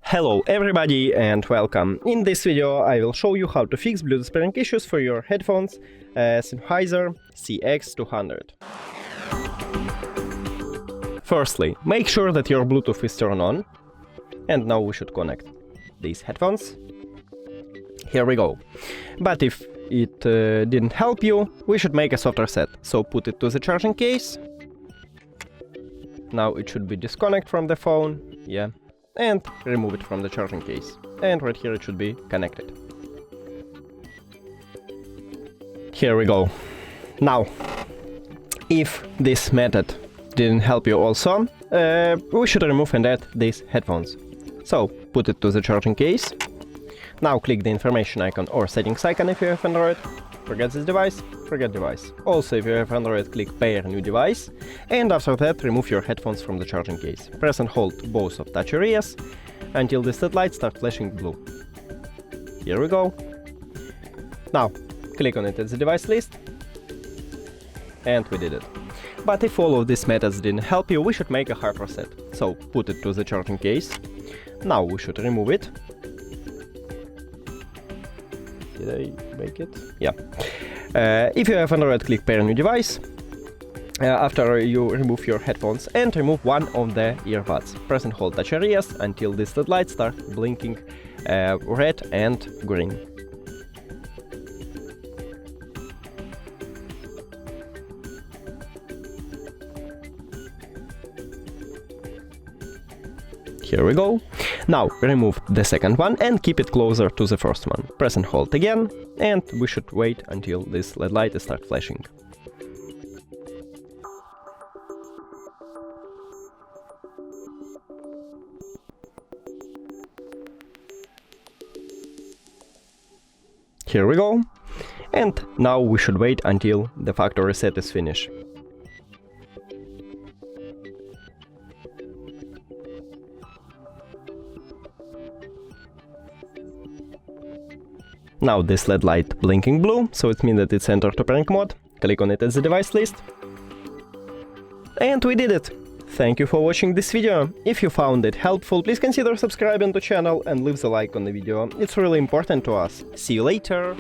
Hello everybody and welcome. In this video I will show you how to fix Bluetooth pairing issues for your headphones Sennheiser CX200. Firstly, make sure that your Bluetooth is turned on. And now we should connect these headphones. Here we go. But if it didn't help you, we should make a soft reset. So put it to the charging case. Now it should be disconnect from the phone. Yeah. And remove it from the charging case. And right here it should be connected. Here we go. Now, if this method didn't help you also, we should remove and add these headphones. So, put it to the charging case. Now click the information icon or settings icon if you have Android. Forget this device, forget device. Also, if you have Android, click pair new device. And after that, remove your headphones from the charging case. Press and hold both of touch areas until the LED lights start flashing blue. Here we go. Now, click on it at the device list. And we did it. But if all of these methods didn't help you, we should make a hard reset. So, put it to the charging case. Now we should remove it. Did I make it? Yeah. If you have Android, click pair new device. After you remove your headphones and remove one of the earbuds. Press and hold touch areas until these LED lights start blinking red and green. Here we go. Now remove the second one and keep it closer to the first one. Press and hold again, and we should wait until this LED light starts flashing. Here we go. And now we should wait until the factory reset is finished. Now this LED light blinking blue, so it means that it's entered to pairing mode. Click on it at the device list. And we did it! Thank you for watching this video. If you found it helpful, please consider subscribing to the channel and leave the like on the video. It's really important to us. See you later!